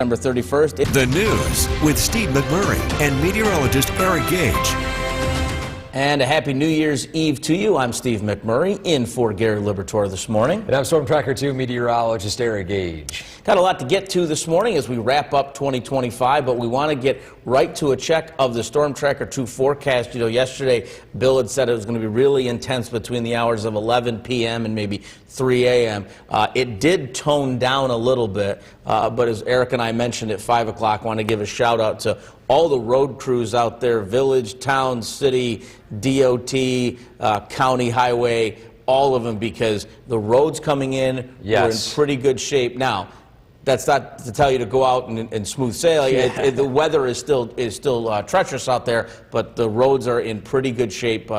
December 31st. The news with Steve McMurray and meteorologist Eric Gage. And a happy New Year's Eve to you. I'm Steve McMurray in for Gary Liberatore this morning. And I'm Storm Tracker 2 meteorologist Eric Gage. Got a lot to get to this morning as we wrap up 2025, but we want to get right to a check of the Storm Tracker 2 forecast. You know, yesterday Bill had said it was going to be really intense between the hours of 11 p.m. and maybe 3 a.m. It did tone down a little bit, but as Eric and I mentioned at 5 o'clock, I want to give a shout out to all the road crews out there, village, town, city, DOT, county highway, all of them, because the roads coming in were in pretty good shape. Now, that's not to tell you to go out and smooth sailing. The weather is still treacherous out there, but the roads are in pretty good shape.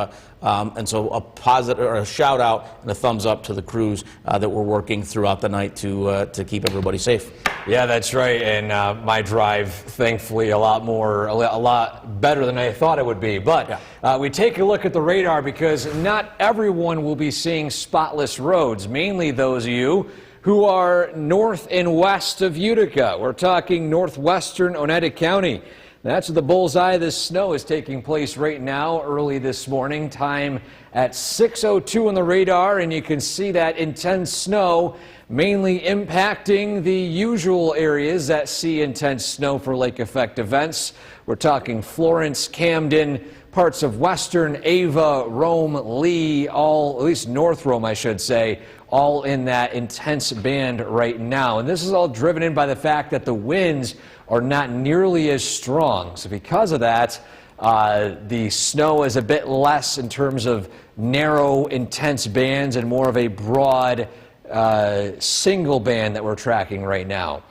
And so a positive, or a shout out and a thumbs up to the crews that were working throughout the night to keep everybody safe. Yeah, that's right. And my drive, thankfully, a lot better than I thought it would be. But we take a look at the radar because not everyone will be seeing spotless roads, mainly those of you who are north and west of Utica. We're talking northwestern Oneida County. That's where the bullseye of this snow is taking place right now, early this morning. Time at 6:02 on the radar, and you can see that intense snow mainly impacting the usual areas that see intense snow for lake effect events. We're talking Florence, Camden, parts of western Ava, Rome, Lee, all, at least North Rome, I should say, all in that intense band right now. And this is all driven in by the fact that the winds are not nearly as strong. So because of that, the snow is a bit less in terms of narrow, intense bands and more of a broad single band that we're tracking right now.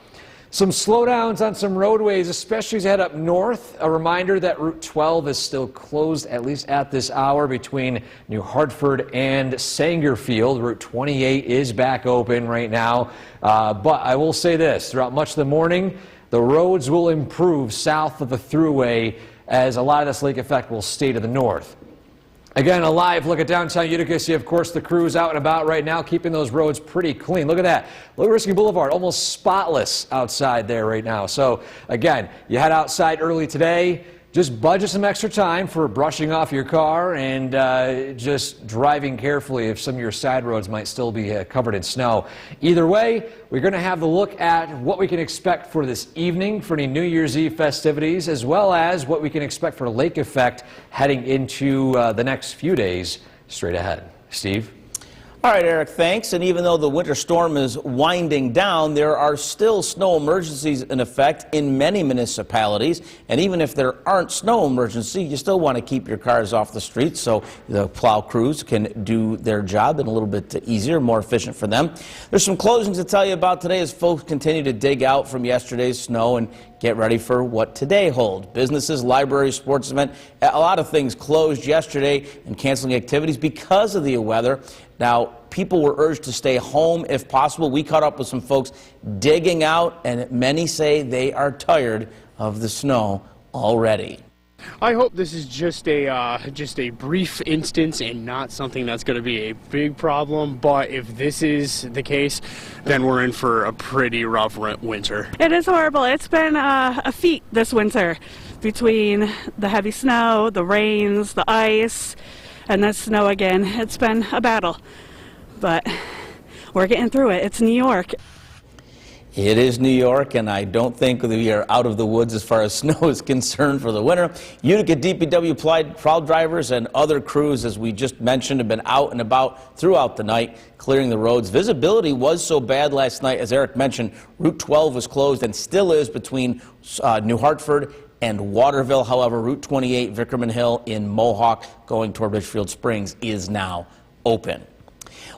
Some slowdowns on some roadways, especially as you head up north. A reminder that Route 12 is still closed, at least at this hour, between New Hartford and Sangerfield. Route 28 is back open right now. But I will say this, throughout much of the morning, the roads will improve south of the thruway as a lot of this lake effect will stay to the north. Again, a live look at downtown Utica. See, of course, the crews out and about right now, keeping those roads pretty clean. Look at that. Look at Risky Boulevard, almost spotless outside there right now. So, again, you head outside early today. Just budget some extra time for brushing off your car and just driving carefully if some of your side roads might still be covered in snow. Either way, we're going to have a look at what we can expect for this evening for any New Year's Eve festivities, as well as what we can expect for lake effect heading into the next few days straight ahead. Steve? All right, Eric, thanks. And even though the winter storm is winding down, there are still snow emergencies in effect in many municipalities. And even if there aren't snow emergencies, you still want to keep your cars off the streets so the plow crews can do their job and a little bit easier, more efficient for them. There's some closings to tell you about today as folks continue to dig out from yesterday's snow and get ready for what today holds. Businesses, libraries, sports event, a lot of things closed yesterday and canceling activities because of the weather. Now, people were urged to stay home if possible. We caught up with some folks digging out, and many say they are tired of the snow already. I hope this is just a brief instance and not something that's going to be a big problem. But if this is the case, then we're in for a pretty rough winter. It is horrible. It's been a feat this winter between the heavy snow, the rains, the ice, and the snow again. It's been a battle, but we're getting through it. It's New York. It is New York, and I don't think we are out of the woods as far as snow is concerned for the winter. Utica DPW plow drivers and other crews, as we just mentioned, have been out and about throughout the night, clearing the roads. Visibility was so bad last night, as Eric mentioned, Route 12 was closed and still is between New Hartford and Waterville. However, Route 28, Vickerman Hill in Mohawk, going toward Richfield Springs, is now open.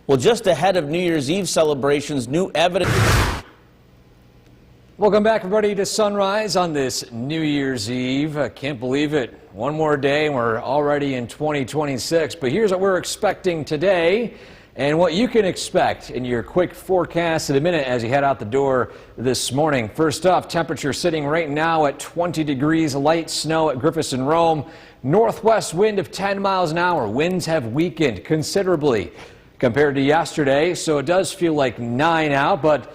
Well, just ahead of New Year's Eve celebrations, new evidence... Welcome back, everybody, to Sunrise on this New Year's Eve. I can't believe it. One more day and we're already in 2026. But here's what we're expecting today and what you can expect in your quick forecast in a minute as you head out the door this morning. First off, temperature sitting right now at 20 degrees, light snow at Griffiths and Rome. Northwest wind of 10 miles an hour. Winds have weakened considerably compared to yesterday, so it does feel like 9 out, but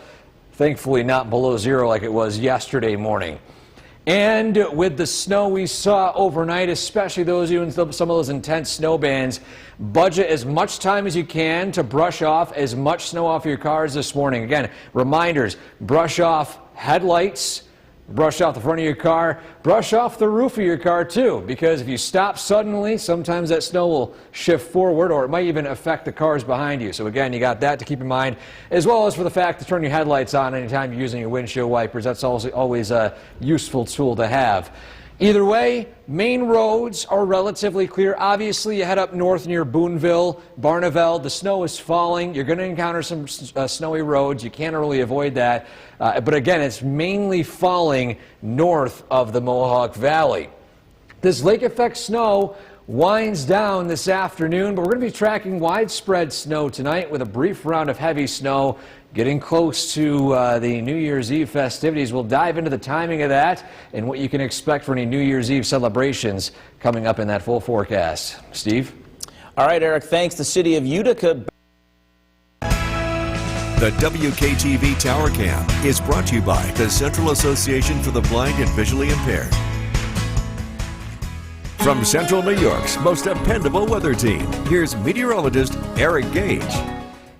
Thankfully not below zero like it was yesterday morning. And with the snow we saw overnight, especially those doing some of those intense snow bands, budget as much time as you can to brush off as much snow off your cars this morning. Again, reminders, brush off headlights, brush off the front of your car, brush off the roof of your car too, because if you stop suddenly, sometimes that snow will shift forward or it might even affect the cars behind you. So again, you got that to keep in mind, as well as for the fact to turn your headlights on anytime you're using your windshield wipers. That's also always a useful tool to have. Either way, main roads are relatively clear. Obviously, you head up north near Boonville, Barneveld, the snow is falling. You're going to encounter some snowy roads. You can't really avoid that. But again, it's mainly falling north of the Mohawk Valley. This lake effect snow winds down this afternoon, but we're going to be tracking widespread snow tonight with a brief round of heavy snow getting close to the New Year's Eve festivities. We'll dive into the timing of that and what you can expect for any New Year's Eve celebrations coming up in that full forecast. Steve? All right, Eric, thanks. The city of Utica. The WKTV Tower Cam is brought to you by the Central Association for the Blind and Visually Impaired. From Central New York's most dependable weather team, here's meteorologist Eric Gage.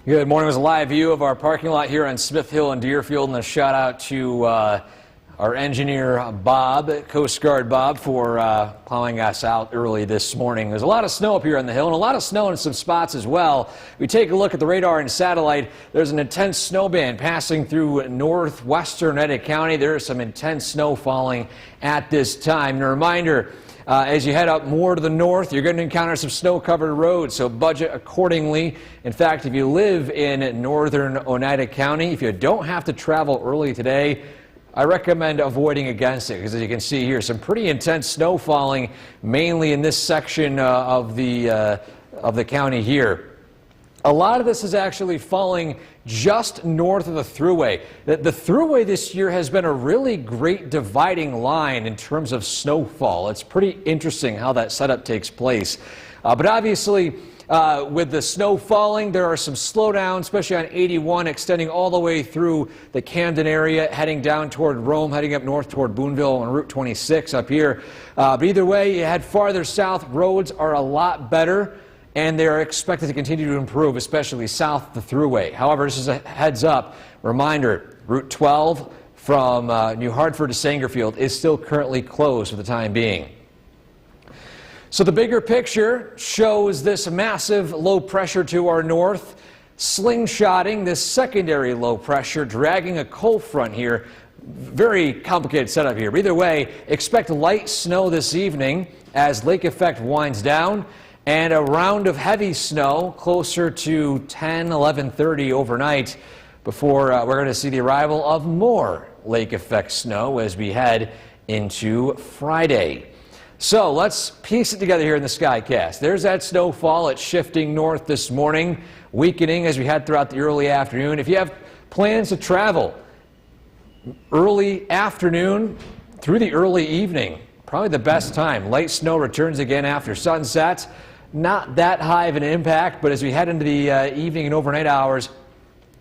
Good morning. It was a live view of our parking lot here on Smith Hill and Deerfield, and a shout out to our engineer Bob, Coast Guard Bob, for plowing us out early this morning. There's a lot of snow up here on the hill and a lot of snow in some spots as well. We take a look at the radar and satellite. There's an intense snow band passing through northwestern Eddy County. There is some intense snow falling at this time. And a reminder, as you head up more to the north, you're going to encounter some snow-covered roads, so budget accordingly. In fact, if you live in northern Oneida County, if you don't have to travel early today, I recommend avoiding against it, because as you can see here, some pretty intense snow falling, mainly in this section of the county here. A lot of this is actually falling just north of the Thruway. The Thruway this year has been a really great dividing line in terms of snowfall. It's pretty interesting how that setup takes place. But obviously, with the snow falling, there are some slowdowns, especially on 81, extending all the way through the Camden area, heading down toward Rome, heading up north toward Boonville on Route 26 up here. But either way, you head farther south, roads are a lot better, and they are expected to continue to improve, especially south of the Thruway. However, this is a heads up reminder, Route 12 from New Hartford to Sangerfield is still currently closed for the time being. So the bigger picture shows this massive low pressure to our north, slingshotting this secondary low pressure, dragging a cold front here. Very complicated setup here. But either way, expect light snow this evening as lake effect winds down, and a round of heavy snow closer to 10, 11:30 overnight before we're going to see the arrival of more lake effect snow as we head into Friday. So let's piece it together here in the Skycast. There's that snowfall. It's shifting north this morning, weakening as we head throughout the early afternoon. If you have plans to travel early afternoon through the early evening, probably the best time. Light snow returns again after sunset. Not that high of an impact, but as we head into the evening and overnight hours,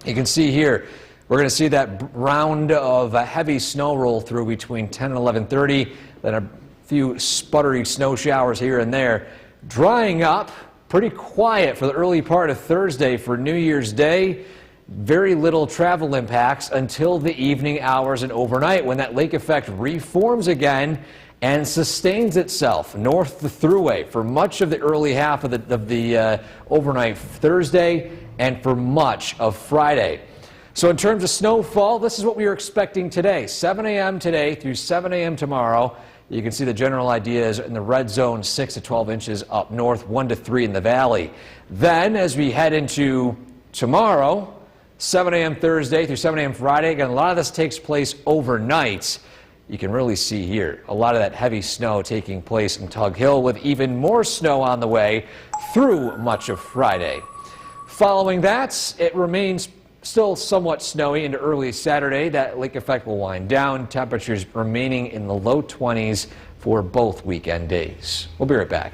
you can see here, we're going to see that round of heavy snow roll through between 10 and 11:30, then a few sputtery snow showers here and there. Drying up, pretty quiet for the early part of Thursday for New Year's Day. Very little travel impacts until the evening hours and overnight when that lake effect reforms again and sustains itself north the Thruway for much of the early half of the overnight Thursday and for much of Friday. So in terms of snowfall, this is what we are expecting today. 7 a.m. today through 7 a.m. tomorrow. You can see the general idea is in the red zone, 6 to 12 inches up north, 1 to 3 in the valley. Then as we head into tomorrow, 7 a.m. Thursday through 7 a.m. Friday, again, a lot of this takes place overnight. You can really see here a lot of that heavy snow taking place in Tug Hill with even more snow on the way through much of Friday. Following that, it remains still somewhat snowy into early Saturday. That lake effect will wind down. Temperatures remaining in the low 20s for both weekend days. We'll be right back.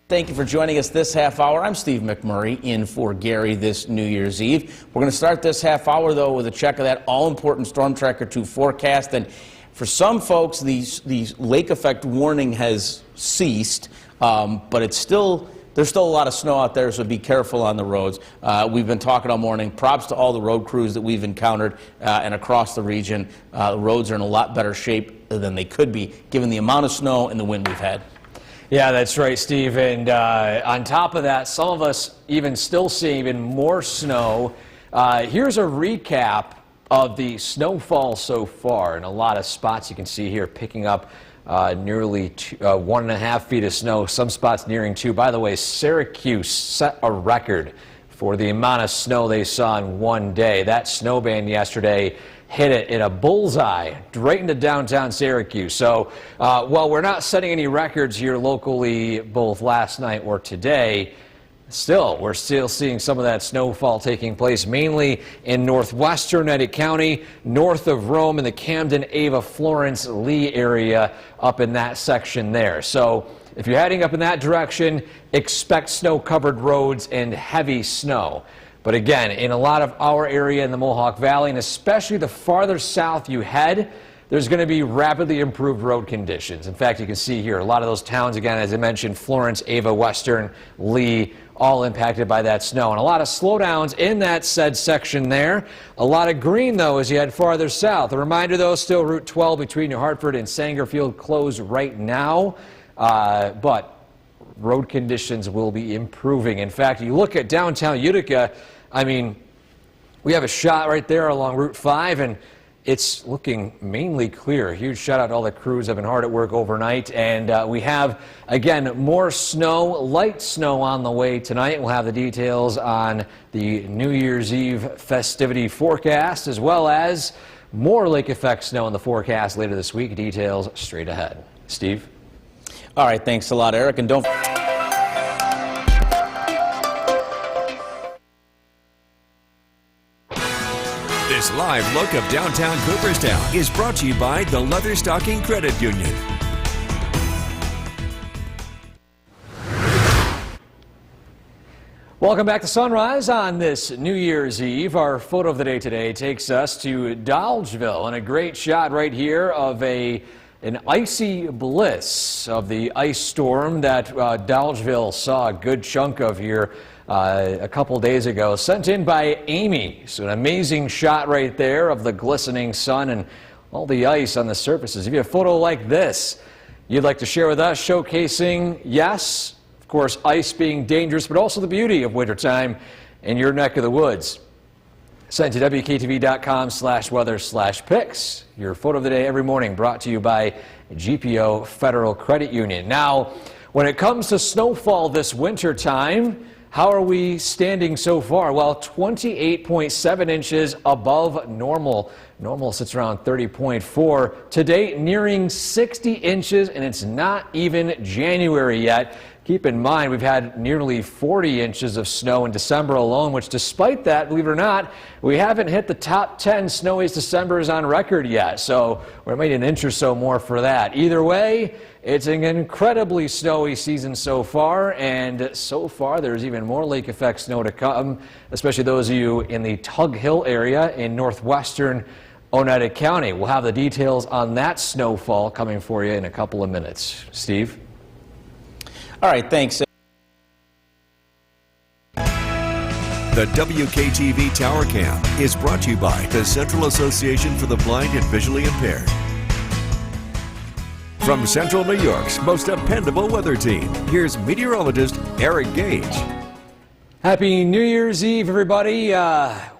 Thank you for joining us this half hour. I'm Steve McMurray in for Gary this New Year's Eve. We're going to start this half hour, though, with a check of that all-important Storm Tracker 2 forecast. And for some folks, the lake effect warning has ceased, but there's still a lot of snow out there, so be careful on the roads. We've been talking all morning. Props to all the road crews that we've encountered and across the region. The roads are in a lot better shape than they could be, given the amount of snow and the wind we've had. Yeah, that's right, Steve. And on top of that, some of us even still see even more snow. Here's a recap of the snowfall so far in a lot of spots. You can see here picking up nearly 1.5 feet of snow, some spots nearing 2. By the way, Syracuse set a record for the amount of snow they saw in one day. That snow band yesterday hit it in a bullseye right into downtown Syracuse. So while we're not setting any records here locally both last night or today, we're still seeing some of that snowfall taking place mainly in northwestern Eddy County, north of Rome in the Camden, Ava, Florence, Lee area up in that section there. So if you're heading up in that direction, expect snow-covered roads and heavy snow. But again, in a lot of our area in the Mohawk Valley, and especially the farther south you head, there's going to be rapidly improved road conditions. In fact, you can see here a lot of those towns, again, as I mentioned, Florence, Ava, Western, Lee, all impacted by that snow. And a lot of slowdowns in that said section there. A lot of green, though, as you head farther south. A reminder, though, still Route 12 between New Hartford and Sangerfield closed right now. But road conditions will be improving. In fact, you look at downtown Utica, I mean, we have a shot right there along Route 5, and it's looking mainly clear. A huge shout out to all the crews that have been hard at work overnight. And we have, again, more snow, light snow on the way tonight. We'll have the details on the New Year's Eve festivity forecast, as well as more lake effect snow in the forecast later this week. Details straight ahead. Steve? All right, thanks a lot, Eric. And don't... This live look of downtown Cooperstown is brought to you by the Leatherstocking Credit Union. Welcome back to Sunrise on this New Year's Eve. Our photo of the day today takes us to Dolgeville, and a great shot right here of an icy bliss of the ice storm that Dolgeville saw a good chunk of here a couple days ago, sent in by Amy. So an amazing shot right there of the glistening sun and all the ice on the surfaces. If you have a photo like this you'd like to share with us, showcasing, yes, of course, ice being dangerous, but also the beauty of wintertime in your neck of the woods, send to WKTV.com/weather/pics. Your photo of the day every morning brought to you by GPO Federal Credit Union. Now, when it comes to snowfall this winter time, how are we standing so far? Well, 28.7 inches above normal. Normal sits around 30.4. Today, nearing 60 inches, and it's not even January yet. Keep in mind, we've had nearly 40 inches of snow in December alone, which despite that, believe it or not, we haven't hit the top 10 snowiest Decembers on record yet. So we're maybe an inch or so more for that. Either way, it's an incredibly snowy season so far, and so far there's even more lake effect snow to come, especially those of you in the Tug Hill area in northwestern Oneida County. We'll have the details on that snowfall coming for you in a couple of minutes. Steve? All right, thanks. The WKTV Tower Cam is brought to you by the Central Association for the Blind and Visually Impaired. From Central New York's most dependable weather team, here's meteorologist Eric Gage. Happy New Year's Eve, everybody.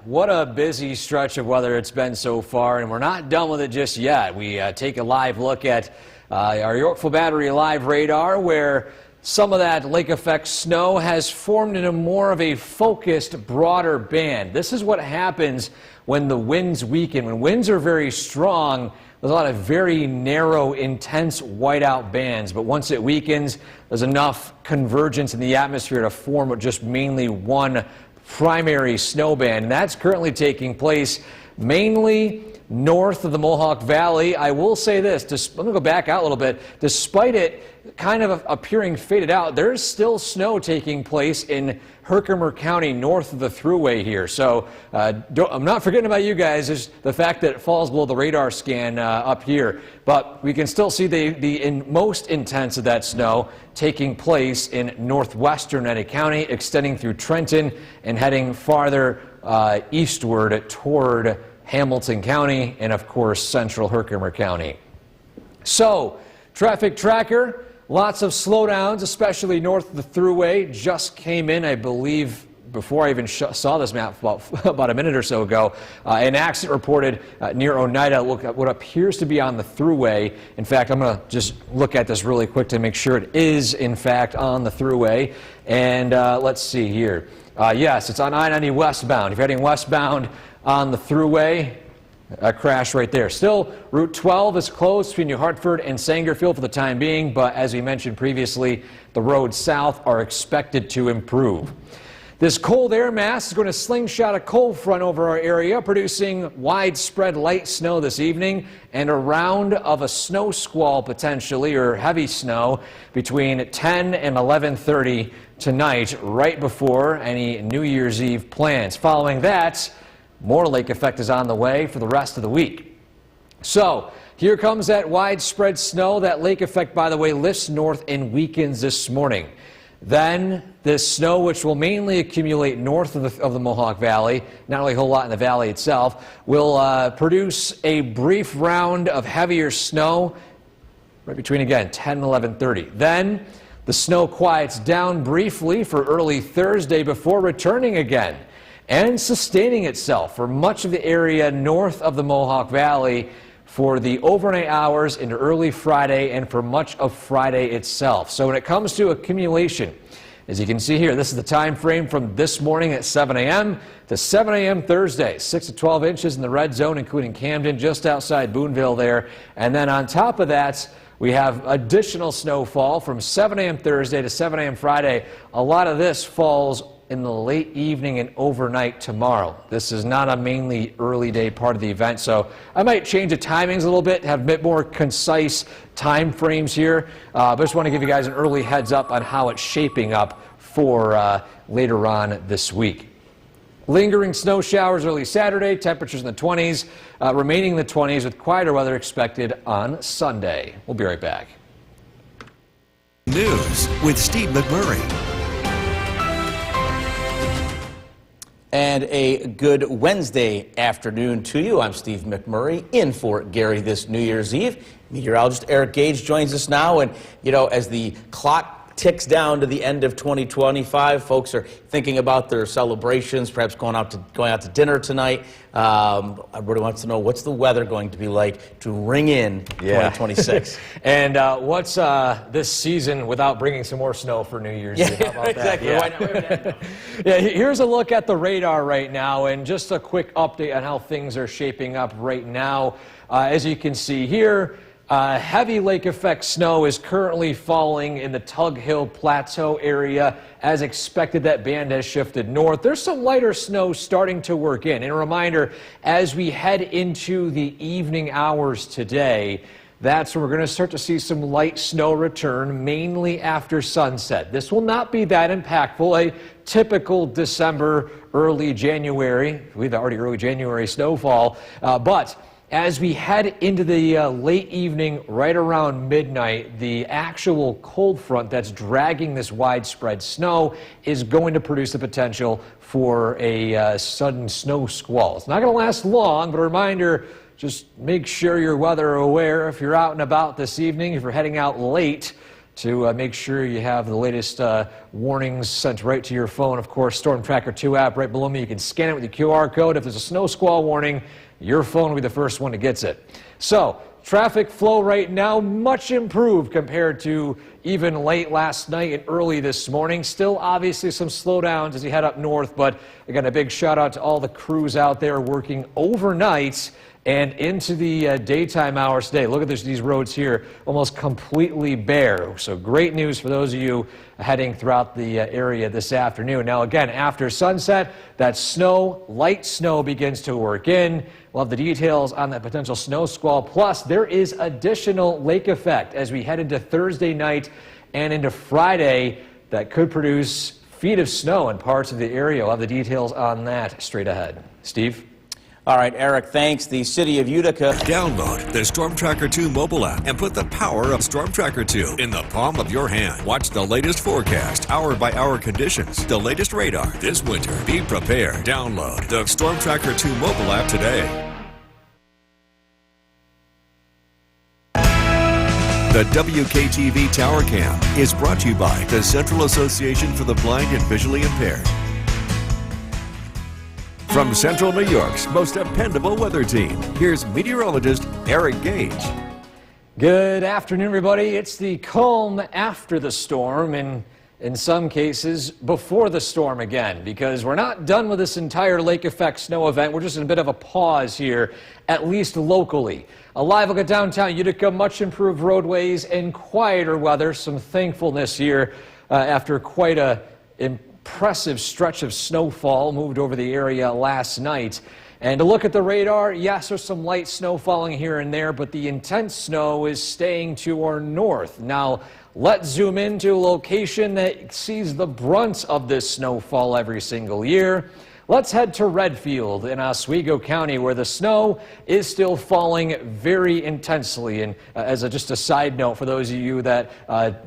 What a busy stretch of weather it's been so far, and we're not done with it just yet. We take a live look at our Yorkville Battery Live radar, where some of that lake effect snow has formed into more of a focused, broader band. This is what happens when the winds weaken. When winds are very strong, there's a lot of very narrow, intense whiteout bands. But once it weakens, there's enough convergence in the atmosphere to form just mainly one primary snow band. And that's currently taking place mainly north of the Mohawk Valley. I will say this, let me go back out a little bit. Despite it kind of appearing faded out, there's still snow taking place in Herkimer County north of the Thruway here. So I'm not forgetting about you guys. Is the fact that it falls below the radar scan up here. But we can still see the most intense of that snow taking place in northwestern Eddy County, extending through Trenton and heading farther eastward toward Hamilton County and, of course, central Herkimer County. So, traffic tracker, lots of slowdowns, especially north of the Thruway. Just came in, I believe, before I even saw this map about a minute or so ago. An accident reported near Oneida, what appears to be on the Thruway. In fact, I'm going to just look at this really quick to make sure it is, in fact, on the Thruway. And let's see here. Yes, it's on I-90 westbound. If you're heading westbound on the Thruway, a crash right there. Still, Route 12 is closed between New Hartford and Sangerfield for the time being, but as we mentioned previously, the roads south are expected to improve. This cold air mass is going to slingshot a cold front over our area, producing widespread light snow this evening and a round of a snow squall potentially, or heavy snow, between 10 and 11:30 tonight, right before any New Year's Eve plans. Following that, more lake effect is on the way for the rest of the week. So, here comes that widespread snow. That lake effect, by the way, lifts north and weakens this morning. Then, this snow, which will mainly accumulate north of the Mohawk Valley, not really a whole lot in the valley itself, will produce a brief round of heavier snow right between, again, 10 and 11:30. Then, the snow quiets down briefly for early Thursday before returning again and sustaining itself for much of the area north of the Mohawk Valley for the overnight hours into early Friday and for much of Friday itself. So when it comes to accumulation, as you can see here, this is the time frame from this morning at 7 a.m. to 7 a.m. Thursday. 6 to 12 inches in the red zone, including Camden, just outside Boonville there. And then on top of that, we have additional snowfall from 7 a.m. Thursday to 7 a.m. Friday. A lot of this falls in the late evening and overnight tomorrow. This is not a mainly early day part of the event, so I might change the timings a little bit, have a bit more concise time frames here. But I just want to give you guys an early heads up on how it's shaping up for later on this week. Lingering snow showers early Saturday, temperatures in the 20s, remaining in the 20s with quieter weather expected on Sunday. We'll be right back. News with Steve McMurray. And a good Wednesday afternoon to you. I'm Steve McMurray in for Gary this New Year's Eve. Meteorologist Eric Gage joins us now. And, you know, as the clock ticks down to the end of 2025, folks are thinking about their celebrations, perhaps going out to dinner tonight. Everybody wants to know, what's the weather going to be like to ring in 2026? And what's this season without bringing some more snow for New Year's Eve? How about exactly. that? Yeah. Here's a look at the radar right now, and just a quick update on how things are shaping up right now. As you can see here, heavy lake effect snow is currently falling in the Tug Hill Plateau area. As expected, that band has shifted north. There's some lighter snow starting to work in. And a reminder, as we head into the evening hours today, that's when we're going to start to see some light snow return, mainly after sunset. This will not be that impactful. A typical December, early January, we've already early January snowfall, but as we head into the late evening, right around midnight, the actual cold front that's dragging this widespread snow is going to produce the potential for a sudden snow squall. It's not going to last long, but a reminder, just make sure you're weather aware if you're out and about this evening, if you're heading out late, to make sure you have the latest warnings sent right to your phone. Of course, Storm Tracker 2 app right below me. You can scan it with the QR code. If there's a snow squall warning, your phone will be the first one that gets it. So, traffic flow right now much improved compared to even late last night and early this morning. Still obviously some slowdowns as you head up north, but again, a big shout out to all the crews out there working overnight and into the daytime hours today. Look at these roads here, almost completely bare. So great news for those of you heading throughout the area this afternoon. Now again, after sunset, that snow, light snow begins to work in. We'll have the details on that potential snow squall. Plus, there is additional lake effect as we head into Thursday night and into Friday that could produce feet of snow in parts of the area. We'll have the details on that straight ahead. Steve? All right, Eric, thanks. The city of Utica. Download the Storm Tracker 2 mobile app and put the power of Storm Tracker 2 in the palm of your hand. Watch the latest forecast, hour-by-hour conditions, the latest radar this winter. Be prepared. Download the Storm Tracker 2 mobile app today. The WKTV Tower Cam is brought to you by the Central Association for the Blind and Visually Impaired. From Central New York's most dependable weather team, here's meteorologist Eric Gage. Good afternoon, everybody. It's the calm after the storm, and in some cases before the storm again, because we're not done with this entire lake effect snow event. We're just in a bit of a pause here, at least locally. A live look at downtown Utica, much improved roadways and quieter weather. Some thankfulness here after quite a impressive stretch of snowfall moved over the area last night. And to look at the radar, yes, there's some light snow falling here and there, but the intense snow is staying to our north. Now, let's zoom into a location that sees the brunt of this snowfall every single year. Let's head to Redfield in Oswego County, where the snow is still falling very intensely. And just a side note, for those of you that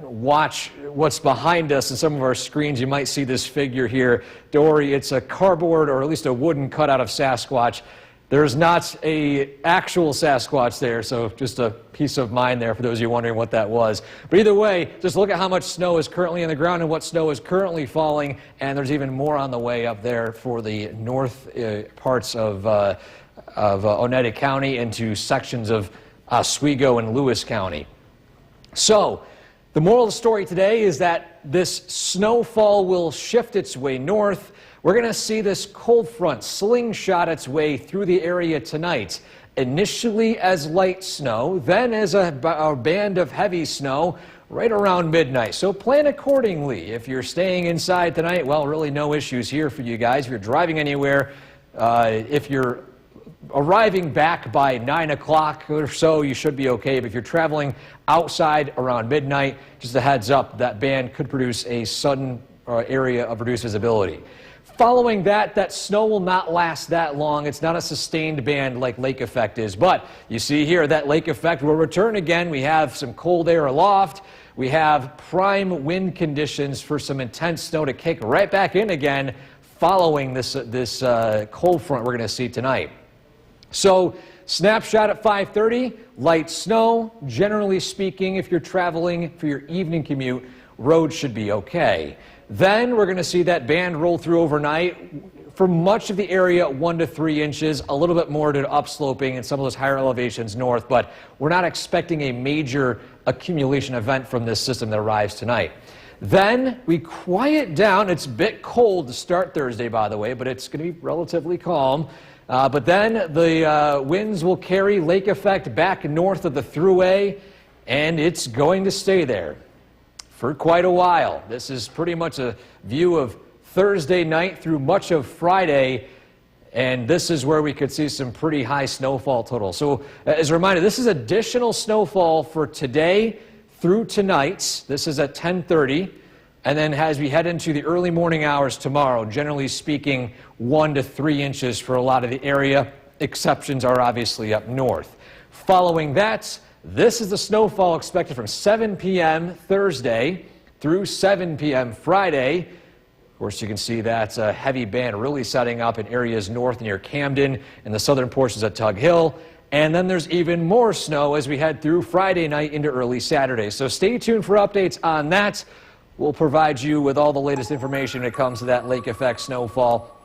watch what's behind us in some of our screens, you might see this figure here. Don't worry, it's a cardboard or at least a wooden cutout of Sasquatch. There's not a actual Sasquatch there, so just a peace of mind there for those of you wondering what that was. But either way, just look at how much snow is currently on the ground and what snow is currently falling, and there's even more on the way up there for the north parts of Oneida County into sections of Oswego and Lewis County. So, the moral of the story today is that this snowfall will shift its way north. We're going to see this cold front slingshot its way through the area tonight, initially as light snow, then as a band of heavy snow right around midnight. So plan accordingly. If you're staying inside tonight, well, really no issues here for you guys. If you're driving anywhere, if you're arriving back by 9 o'clock or so, you should be okay. But if you're traveling outside around midnight, just a heads up, that band could produce a sudden area of reduced visibility. Following that snow will not last that long. It's not a sustained band like lake effect is. But you see here, that lake effect will return again. We have some cold air aloft. We have prime wind conditions for some intense snow to kick right back in again following this cold front we're going to see tonight. So, snapshot at 5:30, light snow. Generally speaking, if you're traveling for your evening commute, roads should be okay. Then we're going to see that band roll through overnight. For much of the area, 1 to 3 inches, a little bit more to upsloping and some of those higher elevations north, but we're not expecting a major accumulation event from this system that arrives tonight. Then we quiet down. It's a bit cold to start Thursday, by the way, but it's going to be relatively calm. But then the winds will carry lake effect back north of the thruway, and it's going to stay there for quite a while. This is pretty much a view of Thursday night through much of Friday, and this is where we could see some pretty high snowfall totals. So as a reminder, this is additional snowfall for today through tonight. This is at 10:30, and then as we head into the early morning hours tomorrow, generally speaking, 1 to 3 inches for a lot of the area. Exceptions are obviously up north. Following that, this is the snowfall expected from 7 p.m. Thursday through 7 p.m. Friday. Of course, you can see that heavy band really setting up in areas north near Camden and the southern portions of Tug Hill. And then there's even more snow as we head through Friday night into early Saturday. So stay tuned for updates on that. We'll provide you with all the latest information when it comes to that lake effect snowfall.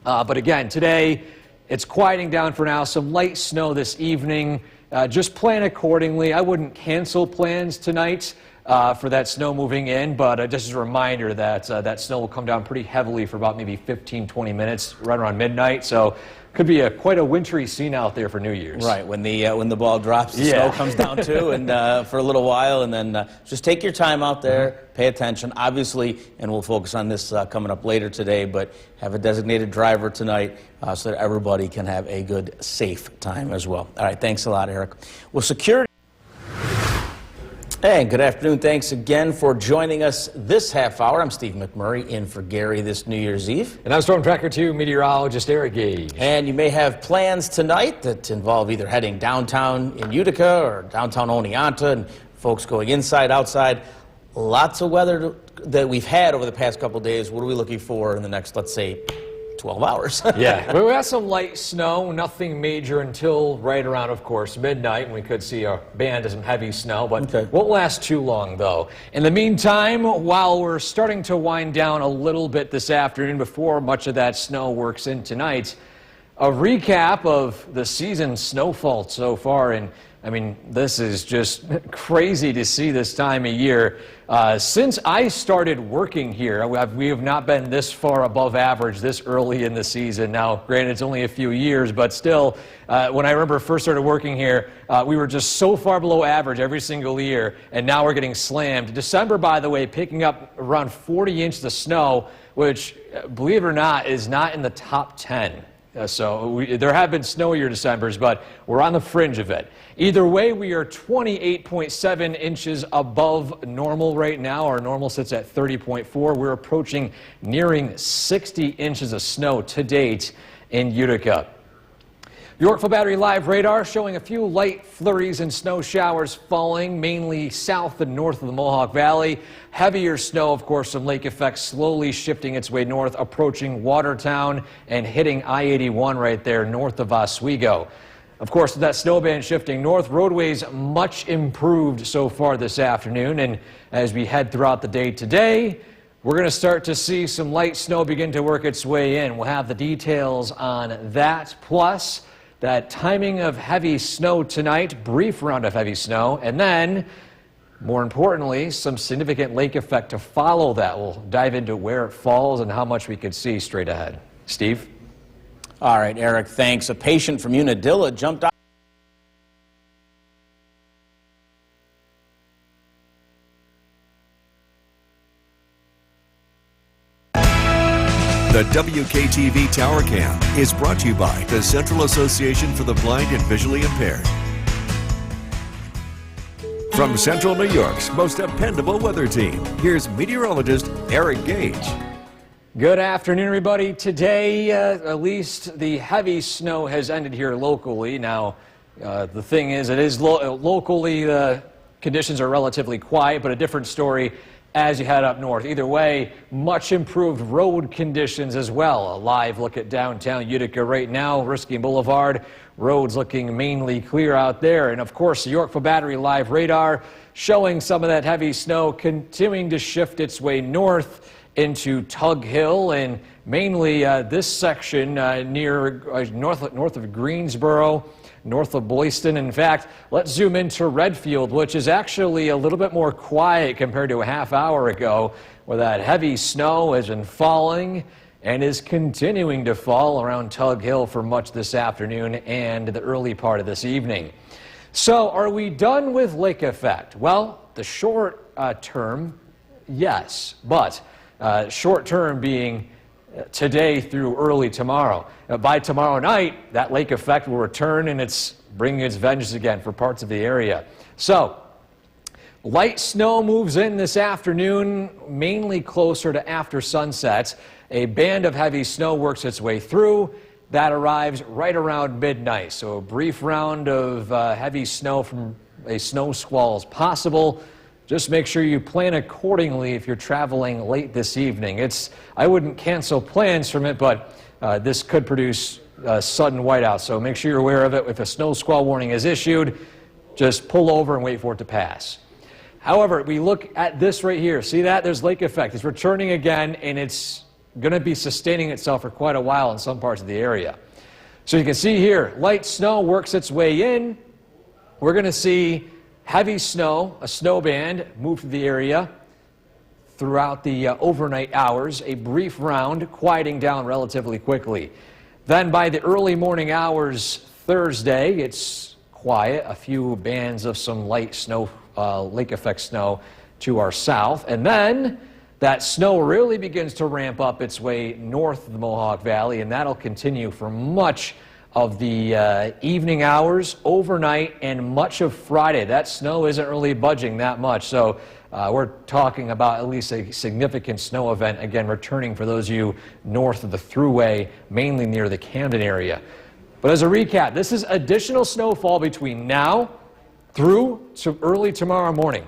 But again, today, it's quieting down for now. Some light snow this evening. Just plan accordingly. I wouldn't cancel plans tonight. for that snow moving in, but just as a reminder that that snow will come down pretty heavily for about maybe 15, 20 minutes, right around midnight. So could be quite a wintry scene out there for New Year's. Right, when the ball drops, the snow comes down too, and for a little while, and then just take your time out there, pay attention, obviously, and we'll focus on this coming up later today, but have a designated driver tonight so that everybody can have a good, safe time as well. All right, thanks a lot, Eric. Well, security. Hey, good afternoon. Thanks again for joining us this half hour. I'm Steve McMurray in for Gary this New Year's Eve. And I'm Storm Tracker 2 meteorologist Eric Gage. And you may have plans tonight that involve either heading downtown in Utica or downtown Oneonta, and folks going inside, outside. Lots of weather that we've had over the past couple of days. What are we looking for in the next, let's say, 12 hours? Yeah, we had some light snow, nothing major until right around, of course, midnight, when we could see a band of some heavy snow, but won't last too long, though. In the meantime, while we're starting to wind down a little bit this afternoon before much of that snow works in tonight, a recap of the season's snowfall so far, and I mean, this is just crazy to see this time of year. Since I started working here, we have not been this far above average this early in the season. Now, granted, it's only a few years, but still, when I remember first started working here, we were just so far below average every single year, and now we're getting slammed. December, by the way, picking up around 40 inches of snow, which, believe it or not, is not in the top 10. There have been snowier Decembers, but we're on the fringe of it. Either way, we are 28.7 inches above normal right now. Our normal sits at 30.4. We're approaching nearing 60 inches of snow to date in Utica. Yorkville Battery Live radar showing a few light flurries and snow showers falling mainly south and north of the Mohawk Valley. Heavier snow, of course, from lake effect slowly shifting its way north, approaching Watertown and hitting I-81 right there north of Oswego. Of course, with that snow band shifting north, roadways much improved so far this afternoon. And as we head throughout the day today, we're going to start to see some light snow begin to work its way in. We'll have the details on that, plus that timing of heavy snow tonight, brief round of heavy snow, and then, more importantly, some significant lake effect to follow that. We'll dive into where it falls and how much we could see straight ahead. Steve? All right, Eric, thanks. A patient from Unadilla jumped out. The WKTV Tower Cam is brought to you by the Central Association for the Blind and Visually Impaired. From Central New York's most dependable weather team, here's meteorologist Eric Gage. Good afternoon, everybody. Today, at least the heavy snow has ended here locally. Now, the thing is, it is locally, the conditions are relatively quiet, but a different story as you head up north. Either way, much improved road conditions as well. A live look at downtown Utica right now, Risking Boulevard. Roads looking mainly clear out there. And of course, the Yorkville Battery Live radar showing some of that heavy snow continuing to shift its way north into Tug Hill, and mainly this section near north of Greensboro, north of Boylston. In fact, let's zoom into Redfield, which is actually a little bit more quiet compared to a half hour ago, where that heavy snow has been falling and is continuing to fall around Tug Hill for much this afternoon and the early part of this evening. So are we done with lake effect? Well, the short term, yes, but short term being today through early tomorrow. By tomorrow night, that lake effect will return, and it's bringing its vengeance again for parts of the area. So, light snow moves in this afternoon, mainly closer to after sunset. A band of heavy snow works its way through. That arrives right around midnight. So a brief round of heavy snow from a snow squall is possible. Just make sure you plan accordingly if you're traveling late this evening. I wouldn't cancel plans from it, but this could produce sudden whiteout. So make sure you're aware of it. If a snow squall warning is issued, just pull over and wait for it to pass. However, we look at this right here. See that? There's lake effect. It's returning again, and it's going to be sustaining itself for quite a while in some parts of the area. So you can see here, light snow works its way in. We're going to see heavy snow, a snow band moved through the area throughout the overnight hours, a brief round quieting down relatively quickly. Then by the early morning hours Thursday, it's quiet, a few bands of some light snow, lake effect snow to our south, and then that snow really begins to ramp up its way north of the Mohawk Valley, and that'll continue for much of the evening hours, overnight, and much of Friday. That snow isn't really budging that much, so we're talking about at least a significant snow event, again, returning for those of you north of the Thruway, mainly near the Camden area. But as a recap, this is additional snowfall between now through to early tomorrow morning.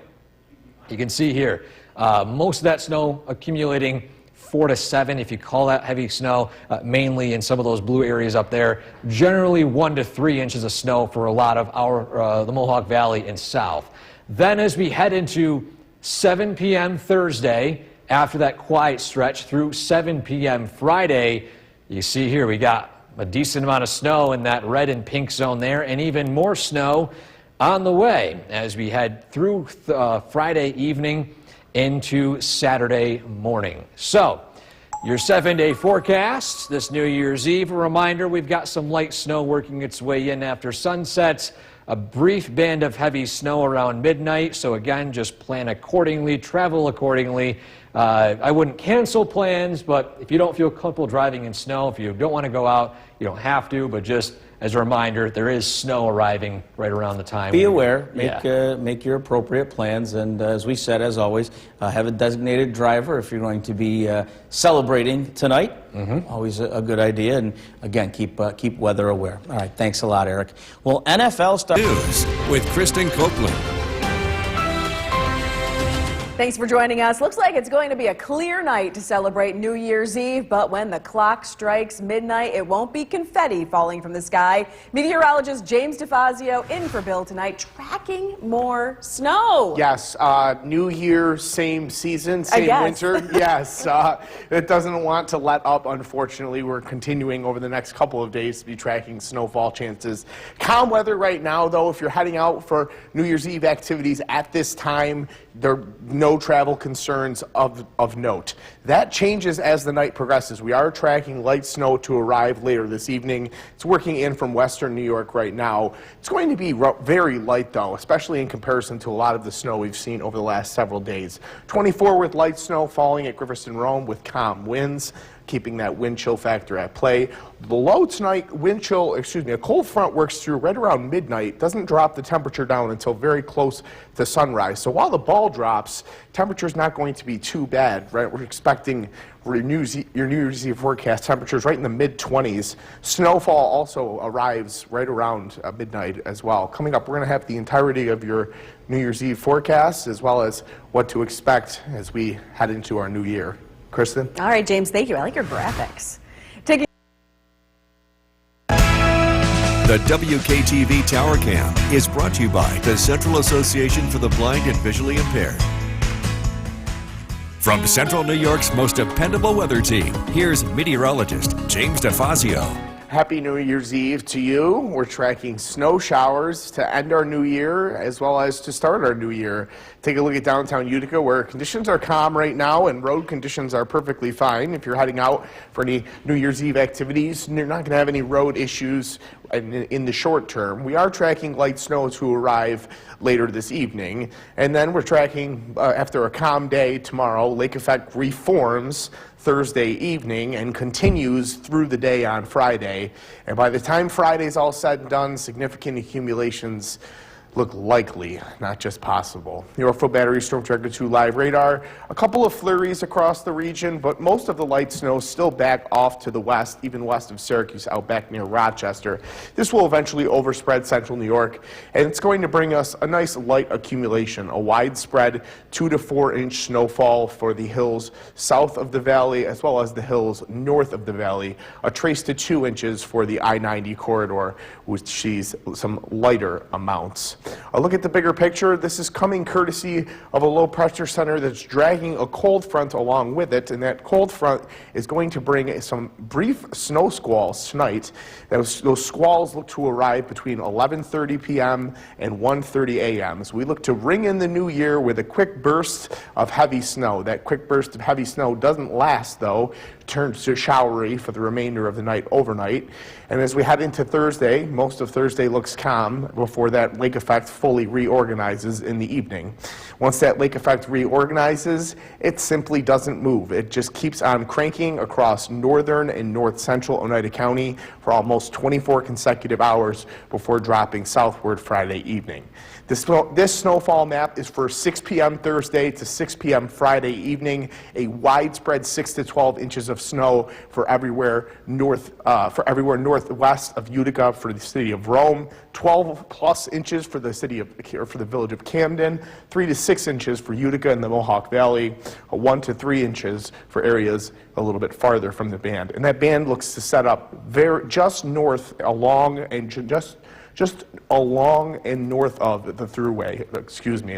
You can see here, most of that snow accumulating 4 to 7, if you call that heavy snow, mainly in some of those blue areas up there. Generally 1 to 3 inches of snow for a lot of our the Mohawk Valley and south. Then as we head into 7 p.m. Thursday, after that quiet stretch through 7 p.m. Friday, you see here we got a decent amount of snow in that red and pink zone there, and even more snow on the way as we head through Friday evening into Saturday morning. So, your 7-day forecast this New Year's Eve. A reminder, we've got some light snow working its way in after sunset. A brief band of heavy snow around midnight. So again, just plan accordingly, travel accordingly. I wouldn't cancel plans, but if you don't feel comfortable driving in snow, if you don't want to go out, you don't have to, but just as a reminder, there is snow arriving right around the time. Be aware, Yeah. make your appropriate plans, and as we said, as always, have a designated driver if you're going to be celebrating tonight. Always a good idea, and again, keep weather aware. All right, thanks a lot, Eric. Well, NFL stuff. News with Kristen Copeland. Thanks for joining us. Looks like it's going to be a clear night to celebrate New Year's Eve, but when the clock strikes midnight, it won't be confetti falling from the sky. Meteorologist James DeFazio in for Bill tonight, tracking more snow. Yes, New Year, same season, same guess. winter. Yes, it doesn't want to let up, unfortunately. We're continuing over the next couple of days to be tracking snowfall chances. Calm weather right now, though. If you're heading out for New Year's Eve activities at this time, there are no travel concerns of note. That changes as the night progresses. We are tracking light snow to arrive later this evening. It's working in from western New York right now. It's going to be very light, though, especially in comparison to a lot of the snow we've seen over the last several days. 24 with light snow falling at Grifferson Rome with calm winds, keeping that wind chill factor at play. The low tonight, a cold front works through right around midnight, doesn't drop the temperature down until very close to sunrise. So while the ball drops, temperature's not going to be too bad, right? We're expecting your New Year's Eve forecast temperatures right in the mid-20s. Snowfall also arrives right around midnight as well. Coming up, we're going to have the entirety of your New Year's Eve forecast as well as what to expect as we head into our new year. Kristen? All right, James, thank you. I like your graphics. Taking The WKTV Tower Cam is brought to you by the Central Association for the Blind and Visually Impaired. From Central New York's most dependable weather team, here's meteorologist James DeFazio. Happy New Year's Eve to you. We're tracking snow showers to end our new year as well as to start our new year. Take a look at downtown Utica where conditions are calm right now and road conditions are perfectly fine. If you're heading out for any New Year's Eve activities, you're not going to have any road issues in the short term. We are tracking light snow to arrive later this evening. And then we're tracking, after a calm day tomorrow, lake effect reforms Thursday evening and continues through the day on Friday. And by the time Friday's all said and done, significant accumulations look likely, not just possible. Your full battery Storm Tracker 2 live radar. A couple of flurries across the region, but most of the light snow still back off to the west, even west of Syracuse, out back near Rochester. This will eventually overspread central New York, and it's going to bring us a nice light accumulation, a widespread 2 to 4 inch snowfall for the hills south of the valley, as well as the hills north of the valley. A trace to 2 inches for the I-90 corridor, which sees some lighter amounts. A look at the bigger picture. This is coming courtesy of a low pressure center that's dragging a cold front along with it, and that cold front is going to bring some brief snow squalls tonight. Those squalls look to arrive between 11:30 p.m. and 1:30 a.m. So we look to ring in the new year with a quick burst of heavy snow. That quick burst of heavy snow doesn't last, though. Turns to showery for the remainder of the night overnight. And as we head into Thursday, most of Thursday looks calm before that lake effect fully reorganizes in the evening. Once that lake effect reorganizes, it simply doesn't move. It just keeps on cranking across northern and north central Oneida County for almost 24 consecutive hours before dropping southward Friday evening. This snowfall map is for 6 p.m. Thursday to 6 p.m. Friday evening, a widespread 6 to 12 inches of snow for everywhere northwest of Utica for the city of Rome, 12 plus inches for the village of Camden, 3 to 6 inches for Utica and the Mohawk Valley, 1 to 3 inches for areas a little bit farther from the band. And that band looks to set up just north along and just along and north of the thruway,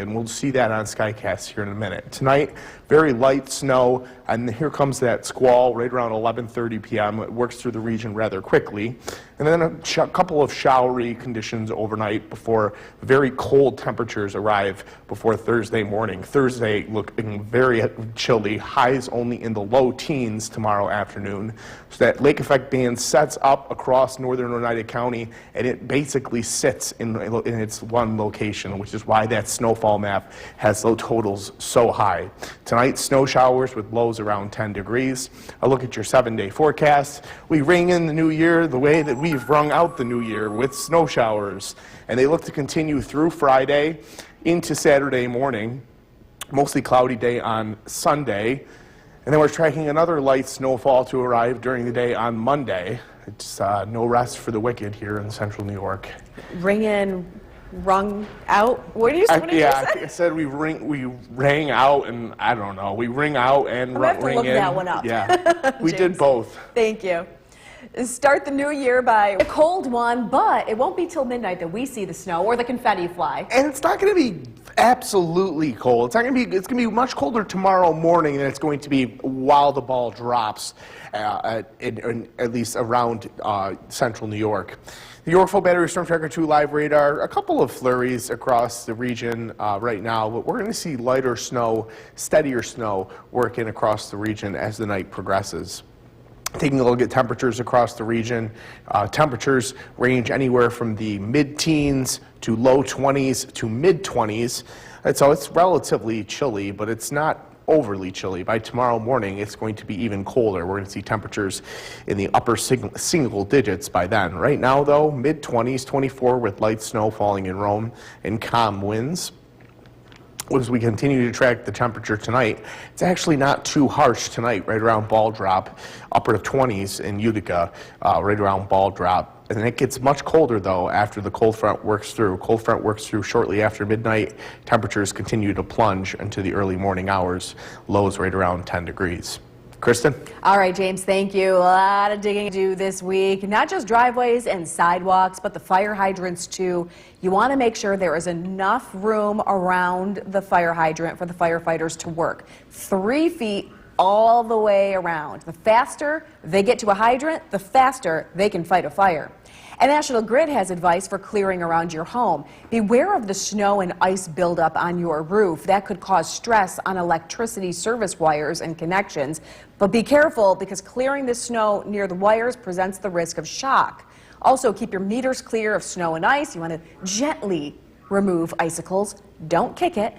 and we'll see that on SkyCast here in a minute. Tonight, very light snow, and here comes that squall right around 11:30 p.m. It works through the region rather quickly. And then a couple of showery conditions overnight before very cold temperatures arrive before Thursday morning. Thursday looking very chilly, highs only in the low teens tomorrow afternoon. So that lake effect band sets up across northern Oneida County, and it basically sits in its one location, which is why that snowfall map has low totals so high. Tonight, snow showers with lows around 10 degrees. A look at your 7-day forecast. We ring in the new year the way that we've rung out the new year with snow showers, and they look to continue through Friday into Saturday morning. Mostly cloudy day on Sunday, and then we're tracking another light snowfall to arrive during the day on Monday. It's no rest for the wicked here in central New York. Ring in, rung out? What did you say? I said we rang out, and I don't know. We ring out and I'm gonna have to ring look in. that one up. Yeah, we did both. Thank you. Start the new year by a cold one, but it won't be till midnight that we see the snow or the confetti fly. And it's not going to be absolutely cold. It's going to be much colder tomorrow morning than it's going to be while the ball drops, at least around central New York. The Yorkville Battery Storm Tracker 2 live radar, a couple of flurries across the region right now, but we're going to see lighter snow, steadier snow working across the region as the night progresses. Taking a look at temperatures across the region, temperatures range anywhere from the mid-teens to low 20s to mid-20s. And so it's relatively chilly, but it's not overly chilly. By tomorrow morning, it's going to be even colder. We're going to see temperatures in the upper single digits by then. Right now, though, mid-20s, 24 with light snow falling in Rome and calm winds. As we continue to track the temperature tonight, it's actually not too harsh tonight, right around ball drop, upper 20s in Utica, right around ball drop. And then it gets much colder, though, after the cold front works through. Cold front works through shortly after midnight. Temperatures continue to plunge into the early morning hours, lows right around 10 degrees. Kristen? All right, James, thank you. A lot of digging to do this week. Not just driveways and sidewalks, but the fire hydrants, too. You want to make sure there is enough room around the fire hydrant for the firefighters to work. 3 feet all the way around. The faster they get to a hydrant, the faster they can fight a fire. And National Grid has advice for clearing around your home. Beware of the snow and ice buildup on your roof. That could cause stress on electricity service wires and connections. But be careful, because clearing the snow near the wires presents the risk of shock. Also, keep your meters clear of snow and ice. You want to gently remove icicles. Don't kick it.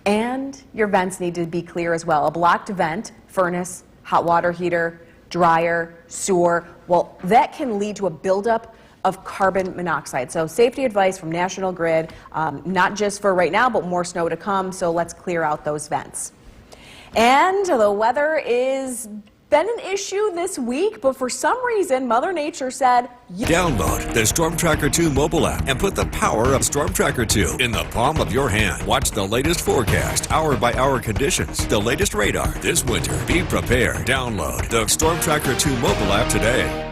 And your vents need to be clear as well. A blocked vent, furnace, hot water heater, dryer, sewer, well, that can lead to a buildup of carbon monoxide. So safety advice from National Grid, not just for right now, but more snow to come, so let's clear out those vents. And the weather is been an issue this week, but for some reason, Mother Nature said, Download the Storm Tracker 2 mobile app and put the power of Storm Tracker 2 in the palm of your hand. Watch the latest forecast, hour-by-hour conditions, the latest radar this winter. Be prepared. Download the Storm Tracker 2 mobile app today.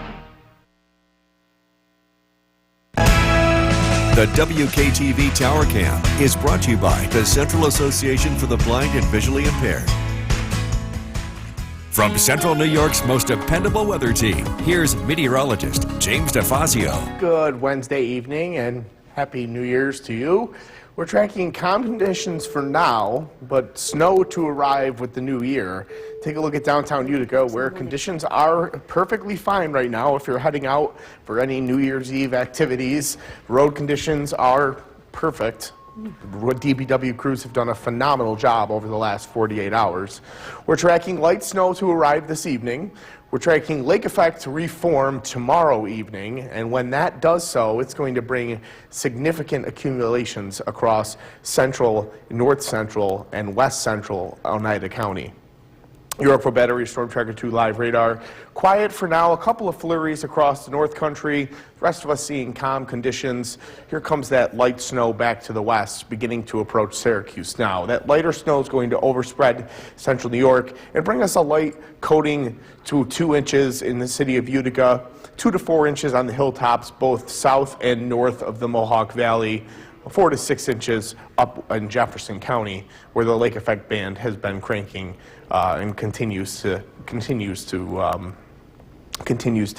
The WKTV Tower Cam is brought to you by the Central Association for the Blind and Visually Impaired. From Central New York's most dependable weather team, here's meteorologist James DeFazio. Good Wednesday evening and Happy New Year's to you. We're tracking calm conditions for now, but snow to arrive with the new year. Take a look at downtown Utica, where conditions are perfectly fine right now if you're heading out for any New Year's Eve activities. Road conditions are perfect. DPW crews have done a phenomenal job over the last 48 hours. We're tracking light snow to arrive this evening. We're tracking lake effect to reform tomorrow evening, and when that does so, it's going to bring significant accumulations across central, north central, and west central Oneida County. Europro Battery Storm Tracker 2 live radar. Quiet for now, a couple of flurries across the North Country. The rest of us seeing calm conditions. Here comes that light snow back to the west, beginning to approach Syracuse now. That lighter snow is going to overspread central New York and bring us a light coating to 2 inches in the city of Utica, 2 to 4 inches on the hilltops, both south and north of the Mohawk Valley. 4 to 6 inches up in Jefferson County, where the lake effect band has been cranking and continues to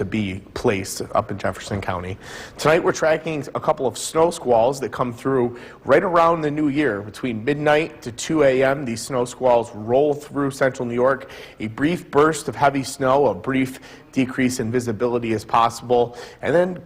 be placed up in Jefferson County. Tonight we're tracking a couple of snow squalls that come through right around the new year. Between midnight to 2 a.m., these snow squalls roll through central New York. A brief burst of heavy snow, a brief decrease in visibility as possible, and then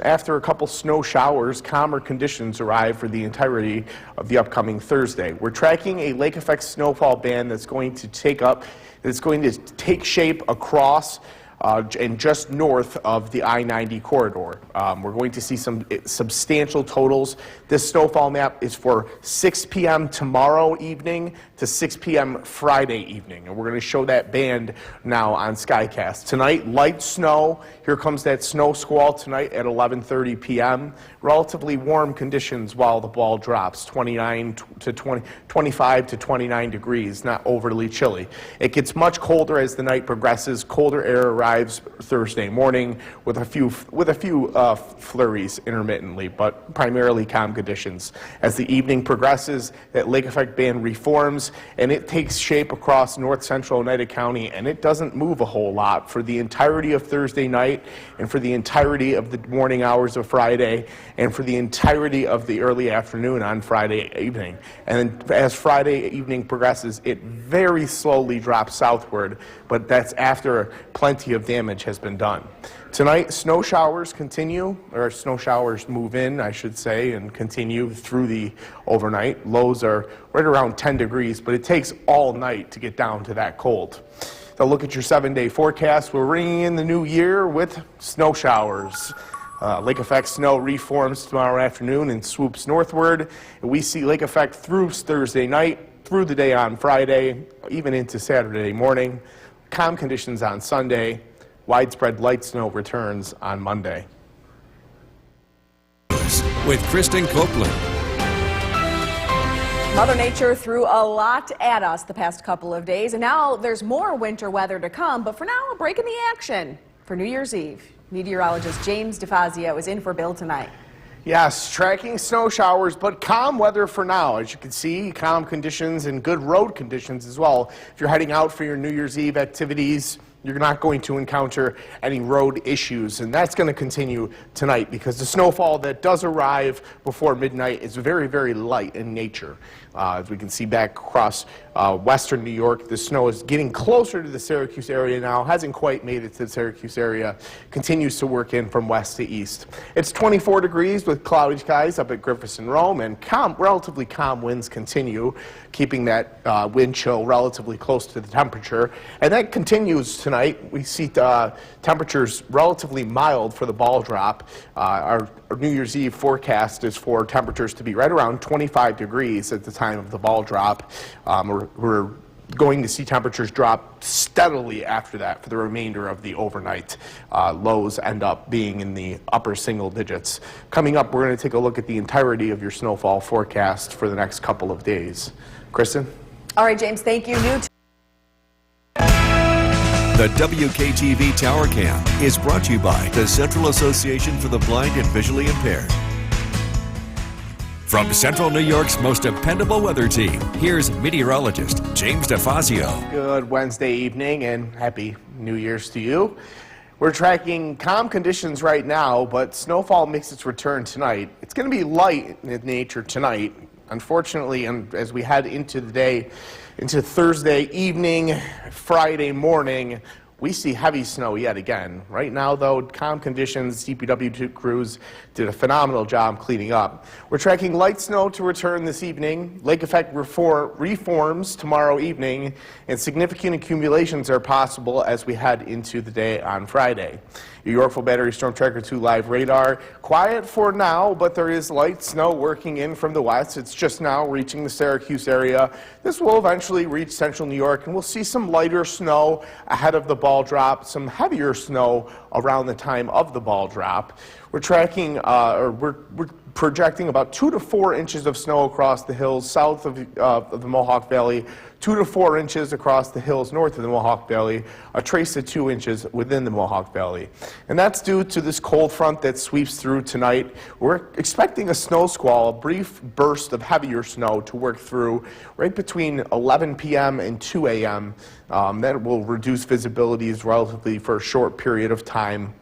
after a couple snow showers, calmer conditions arrive for the entirety of the upcoming Thursday. We're tracking a lake effect snowfall band that's going to take shape across and just north of the I-90 corridor. We're going to see some substantial totals. This snowfall map is for 6 p.m. tomorrow evening to 6 p.m. Friday evening, and we're going to show that band now on Skycast. Tonight, light snow. Here comes that snow squall tonight at 11:30 p.m. Relatively warm conditions while the ball drops, 25 to 29 degrees, not overly chilly. It gets much colder as the night progresses. Colder air arrives Thursday morning with a few flurries intermittently, but primarily calm conditions. As the evening progresses, that lake effect band reforms and it takes shape across north central Oneida County, and it doesn't move a whole lot for the entirety of Thursday night and for the entirety of the morning hours of Friday and for the entirety of the early afternoon on Friday evening. And then as Friday evening progresses, it very slowly drops southward, but that's after plenty of damage has been done. Tonight, snow showers continue, or snow showers move in, I should say, and continue through the overnight. Lows are right around 10 degrees, but it takes all night to get down to that cold. So look at your 7-day forecast. We're ringing in the new year with snow showers. Lake effect snow reforms tomorrow afternoon and swoops northward. And we see lake effect through Thursday night, through the day on Friday, even into Saturday morning. Calm conditions on Sunday. Widespread light snow returns on Monday. With Kristen Copeland. Mother Nature threw a lot at us the past couple of days, and now there's more winter weather to come. But for now, a break in the action for New Year's Eve. Meteorologist James DeFazio is in for Bill tonight. Yes, tracking snow showers, but calm weather for now. As you can see, calm conditions and good road conditions as well. If you're heading out for your New Year's Eve activities, you're not going to encounter any road issues, and that's going to continue tonight because the snowfall that does arrive before midnight is very, very light in nature. As we can see back across western New York, the snow is getting closer to the Syracuse area now, hasn't quite made it to the Syracuse area, continues to work in from west to east. It's 24 degrees with cloudy skies up at Griffith and Rome, and relatively calm winds continue, keeping that wind chill relatively close to the temperature, and that continues tonight. We see temperatures relatively mild for the ball drop. Our New Year's Eve forecast is for temperatures to be right around 25 degrees at the time of the ball drop. We're going to see temperatures drop steadily after that for the remainder of the overnight. Lows end up being in the upper single digits. Coming up, we're going to take a look at the entirety of your snowfall forecast for the next couple of days. Kristen? All right, James, thank you. The WKTV Tower Cam is brought to you by the Central Association for the Blind and Visually Impaired. From Central New York's most dependable weather team, here's meteorologist James DeFazio. Good Wednesday evening and happy New Year's to you. We're tracking calm conditions right now, but snowfall makes its return tonight. It's going to be light in nature tonight. Unfortunately, as we head into the day, into Thursday evening, Friday morning, we see heavy snow yet again. Right now, though, calm conditions, DPW crews did a phenomenal job cleaning up. We're tracking light snow to return this evening. Lake effect reforms tomorrow evening, and significant accumulations are possible as we head into the day on Friday. Your Yorkville Battery Storm Tracker 2 live radar. Quiet for now, but there is light snow working in from the west. It's just now reaching the Syracuse area. This will eventually reach central New York, and we'll see some lighter snow ahead of the ball drop, some heavier snow around the time of the ball drop. We're tracking, we're projecting about 2 to 4 inches of snow across the hills south of the Mohawk Valley, 2 to 4 inches across the hills north of the Mohawk Valley, a trace of 2 inches within the Mohawk Valley. And that's due to this cold front that sweeps through tonight. We're expecting a snow squall, a brief burst of heavier snow to work through right between 11 p.m. and 2 a.m. That will reduce visibilities relatively for a short period of time,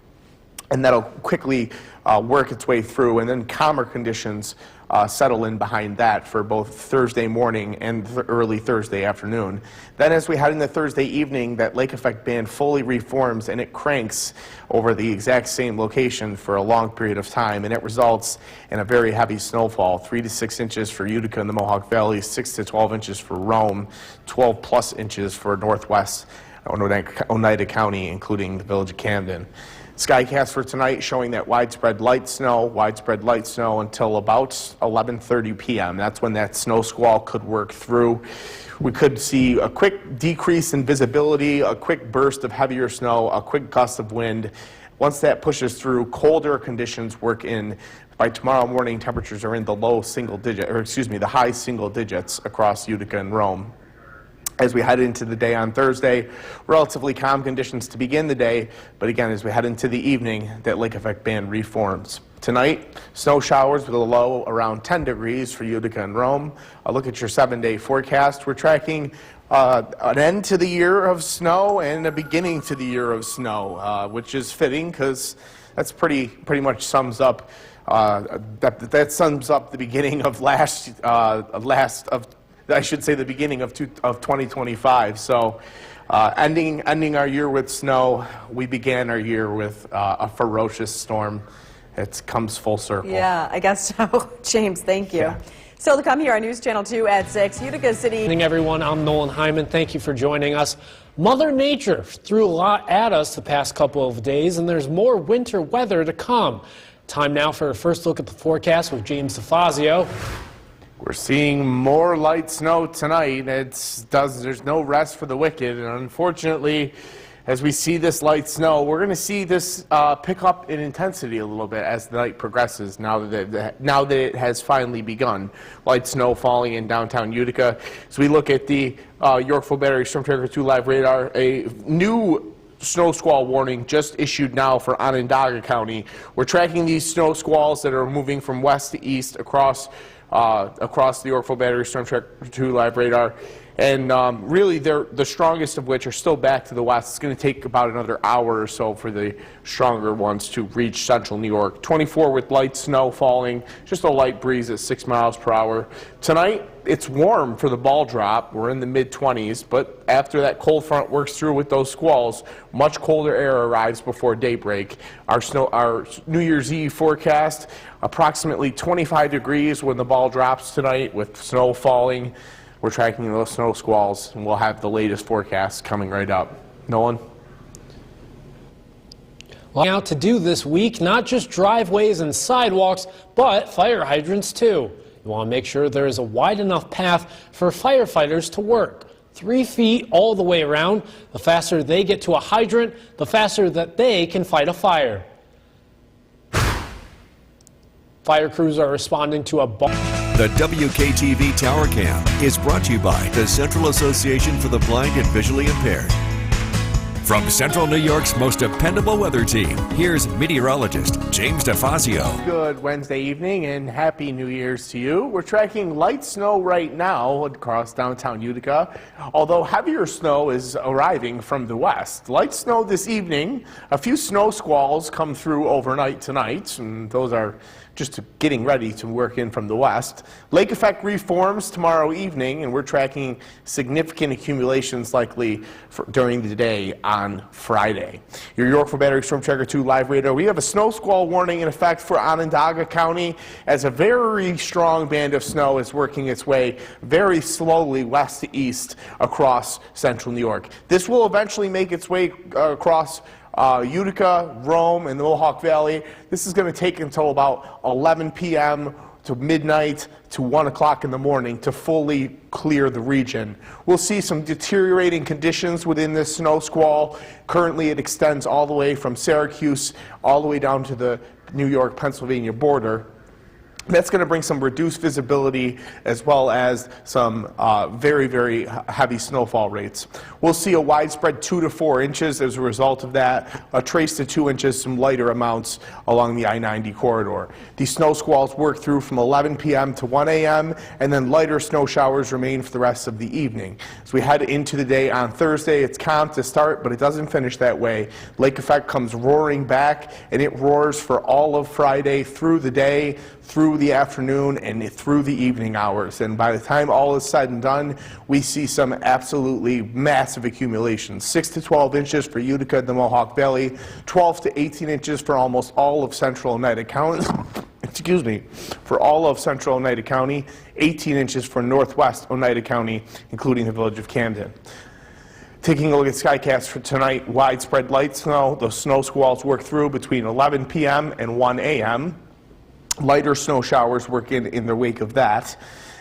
and that'll quickly work its way through, and then calmer conditions settle in behind that for both Thursday morning and early Thursday afternoon. Then as we head into Thursday evening, that lake effect band fully reforms and it cranks over the exact same location for a long period of time, and it results in a very heavy snowfall, 3 to 6 inches for Utica and the Mohawk Valley, 6 to 12 inches for Rome, 12 plus inches for northwest Oneida County, including the village of Camden. Skycast for tonight showing that widespread light snow until about 11:30 p.m. That's when that snow squall could work through. We could see a quick decrease in visibility, a quick burst of heavier snow, a quick gust of wind. Once that pushes through, colder conditions work in. By tomorrow morning, temperatures are in the the high single digits across Utica and Rome. As we head into the day on Thursday, relatively calm conditions to begin the day, but again, as we head into the evening, that lake effect band reforms. Tonight, snow showers with a low around 10 degrees for Utica and Rome. A look at your 7-day forecast. We're tracking an end to the year of snow and a beginning to the year of snow, which is fitting because that's pretty much sums up that sums up the beginning of the beginning of 2025. So ending our year with snow, we began our year with a ferocious storm. It comes full circle. Yeah, I guess so. James, thank you. Yeah. Still to come here on News Channel 2 at 6, Utica City. Good evening, everyone. I'm Nolan Hyman. Thank you for joining us. Mother Nature threw a lot at us the past couple of days, and there's more winter weather to come. Time now for a first look at the forecast with James DeFazio. We're seeing more light snow tonight. There's no rest for the wicked, and unfortunately, as we see this light snow, we're going to see this pick up in intensity a little bit as the night progresses. Now that it has finally begun, light snow falling in downtown Utica. So we look at the Yorkville Battery Storm Tracker 2 live radar. A new snow squall warning just issued now for Onondaga County. We're tracking these snow squalls that are moving from west to east across the Yorkville Battery Storm Tracker 2 live radar. And really, the strongest of which are still back to the west. It's going to take about another hour or so for the stronger ones to reach central New York. 24 with light snow falling, just a light breeze at 6 miles per hour. Tonight, it's warm for the ball drop. We're in the mid-20s, but after that cold front works through with those squalls, much colder air arrives before daybreak. Our New Year's Eve forecast, approximately 25 degrees when the ball drops tonight with snow falling. We're tracking those snow squalls, and we'll have the latest forecast coming right up. Nolan? Out to do this week, not just driveways and sidewalks, but fire hydrants too. You want to make sure there is a wide enough path for firefighters to work. 3 feet all the way around. The faster they get to a hydrant, the faster that they can fight a fire. Fire crews are responding to a The WKTV Tower Cam is brought to you by the Central Association for the Blind and Visually Impaired. From Central New York's most dependable weather team, here's meteorologist James DeFazio. Good Wednesday evening and Happy New Year's to you. We're tracking light snow right now across downtown Utica, although heavier snow is arriving from the west. Light snow this evening, a few snow squalls come through overnight tonight, and those are just getting ready to work in from the west. Lake effect reforms tomorrow evening, and we're tracking significant accumulations likely during the day on Friday. Your Yorkville Battery Storm Tracker 2 live radar. We have a snow squall warning in effect for Onondaga County as a very strong band of snow is working its way very slowly west to east across central New York. This will eventually make its way across Utica, Rome, and the Mohawk Valley. This is going to take until about 11 p.m. to midnight to 1 o'clock in the morning to fully clear the region. We'll see some deteriorating conditions within this snow squall. Currently, it extends all the way from Syracuse all the way down to the New York-Pennsylvania border. That's going to bring some reduced visibility as well as some very, very heavy snowfall rates. We'll see a widespread 2 to 4 inches as a result of that, a trace to 2 inches, some lighter amounts along the I-90 corridor. These snow squalls work through from 11 p.m. to 1 a.m., and then lighter snow showers remain for the rest of the evening. As we head into the day on Thursday, it's calm to start, but it doesn't finish that way. Lake effect comes roaring back, and it roars for all of Friday through the day, through the afternoon, and through the evening hours. And by the time all is said and done, we see some absolutely massive accumulations. 6 to 12 inches for Utica and the Mohawk Valley, 12 to 18 inches for almost all of central Oneida County. Excuse me, for all of central Oneida County, 18 inches for northwest Oneida County, including the village of Camden. Taking a look at Skycast for tonight, widespread light snow. Those snow squalls work through between 11 p.m. and 1 a.m. Lighter snow showers work in the wake of that.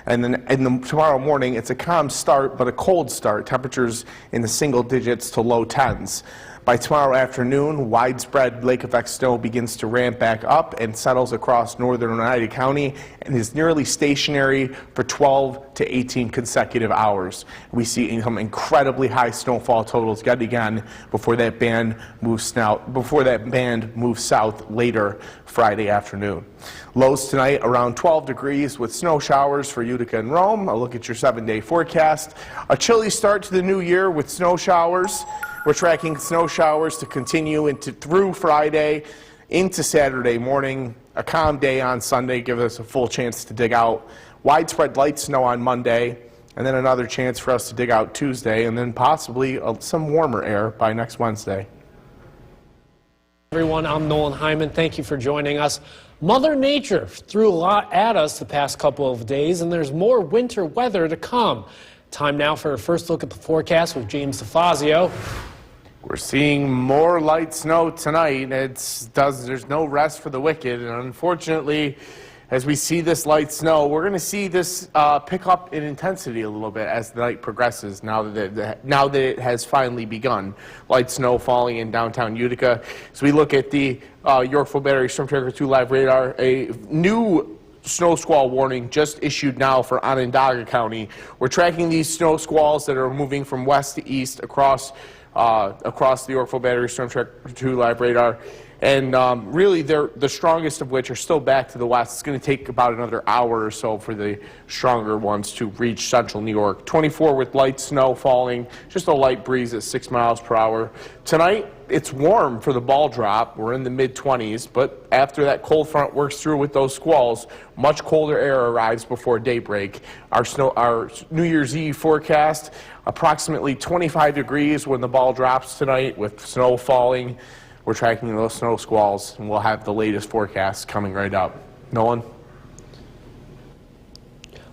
And then tomorrow morning, it's a calm start, but a cold start. Temperatures in the single digits to low 10s. By tomorrow afternoon, widespread lake effect snow begins to ramp back up and settles across northern Oneida County and is nearly stationary for 12 to 18 consecutive hours. We see some incredibly high snowfall totals yet again before that band moves south later Friday afternoon. Lows tonight around 12 degrees with snow showers for Utica and Rome. A look at your 7-day forecast. A chilly start to the new year with snow showers. We're tracking snow showers to continue through Friday into Saturday morning. A calm day on Sunday gives us a full chance to dig out. Widespread light snow on Monday, and then another chance for us to dig out Tuesday, and then possibly some warmer air by next Wednesday. Everyone, I'm Nolan Hyman. Thank you for joining us. Mother Nature threw a lot at us the past couple of days, and there's more winter weather to come. Time now for a first look at the forecast with James DeFazio. We're seeing more light snow tonight. There's no rest for the wicked, and unfortunately, as we see this light snow, we're going to see this pick up in intensity a little bit as the night progresses. Now that it has finally begun, light snow falling in downtown Utica. As we look at the Yorkville Battery Storm Tracker 2 live radar, a new snow squall warning just issued now for Onondaga County. We're tracking these snow squalls that are moving from west to east across the Yorkville Battery Storm Tracker 2 live radar. And really, the strongest of which are still back to the west. It's going to take about another hour or so for the stronger ones to reach central New York. 24 with light snow falling, just a light breeze at 6 miles per hour. Tonight, it's warm for the ball drop. We're in the mid-20s, but after that cold front works through with those squalls, much colder air arrives before daybreak. Our New Year's Eve forecast, approximately 25 degrees when the ball drops tonight with snow falling. We're tracking those snow squalls, and we'll have the latest forecast coming right up. Nolan?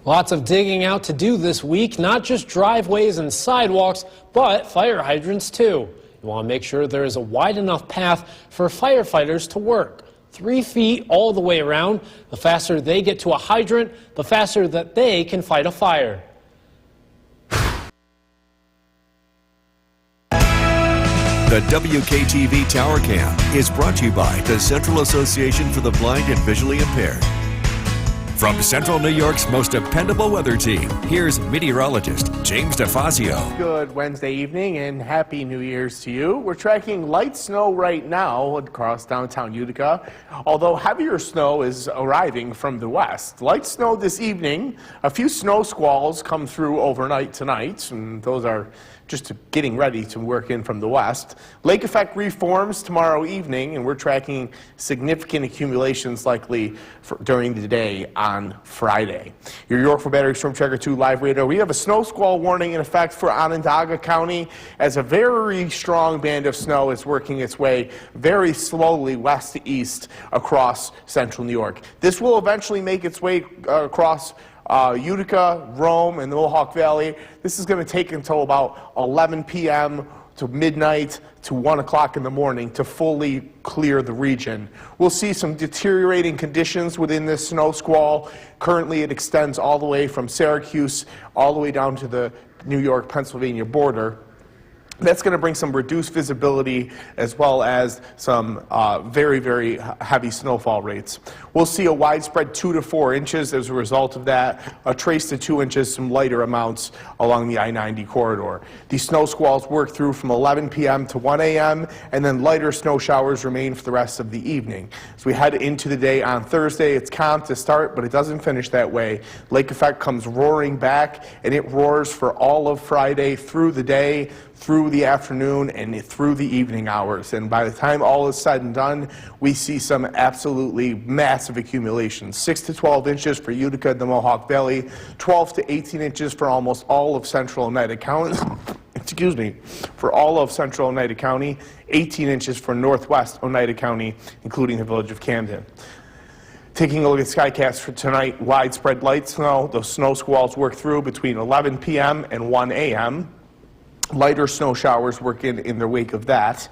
Lots of digging out to do this week, not just driveways and sidewalks, but fire hydrants too. You want to make sure there is a wide enough path for firefighters to work. 3 feet all the way around. The faster they get to a hydrant, the faster that they can fight a fire. The WKTV Tower Cam is brought to you by the Central Association for the Blind and Visually Impaired. From Central New York's most dependable weather team, here's meteorologist James DeFazio. Good Wednesday evening and Happy New Year's to you. We're tracking light snow right now across downtown Utica, although heavier snow is arriving from the west. Light snow this evening, a few snow squalls come through overnight tonight, and those are just getting ready to work in from the west. Lake effect reforms tomorrow evening, and we're tracking significant accumulations likely during the day on Friday. Your Yorkville Battery Storm Tracker 2 live radar. We have a snow squall warning in effect for Onondaga County as a very strong band of snow is working its way very slowly west to east across central New York. This will eventually make its way across Utica, Rome, and the Mohawk Valley. This is going to take until about 11 p.m. to midnight to 1 o'clock in the morning to fully clear the region. We'll see some deteriorating conditions within this snow squall. Currently, it extends all the way from Syracuse all the way down to the New York-Pennsylvania border. That's going to bring some reduced visibility as well as some very, very heavy snowfall rates. We'll see a widespread 2 to 4 inches as a result of that, a trace to 2 inches, some lighter amounts along the I-90 corridor. These snow squalls work through from 11 p.m. to 1 a.m., and then lighter snow showers remain for the rest of the evening. As we head into the day on Thursday, it's calm to start, but it doesn't finish that way. Lake effect comes roaring back, and it roars for all of Friday through the day, through the afternoon, and through the evening hours. And by the time all is said and done, we see some absolutely massive accumulations. 6 to 12 inches for Utica and the Mohawk Valley, 12 to 18 inches for almost all of central Oneida County. Excuse me, for all of central Oneida County, 18 inches for northwest Oneida County, including the village of Camden. Taking a look at Skycast for tonight, widespread light snow. Those snow squalls work through between 11 p.m. and 1 a.m. Lighter snow showers work in their wake of that.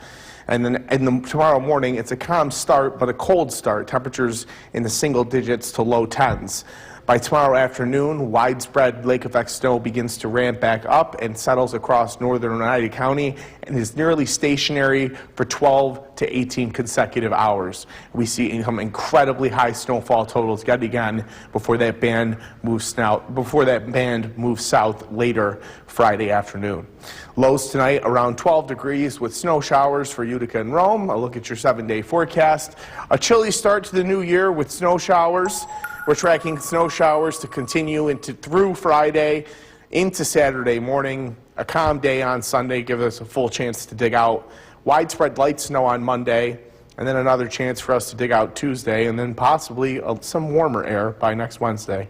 And then tomorrow morning, it's a calm start, but a cold start. Temperatures in the single digits to low 10s. By tomorrow afternoon, widespread lake effect snow begins to ramp back up and settles across northern Oneida County and is nearly stationary for 12 to 18 consecutive hours. We see some incredibly high snowfall totals yet again before that band moves south later Friday afternoon. Lows tonight around 12 degrees with snow showers for Utica and Rome. A look at your 7-day forecast. A chilly start to the new year with snow showers. We're tracking snow showers to continue through Friday into Saturday morning. A calm day on Sunday gives us a full chance to dig out. Widespread light snow on Monday, and then another chance for us to dig out Tuesday, and then possibly some warmer air by next Wednesday.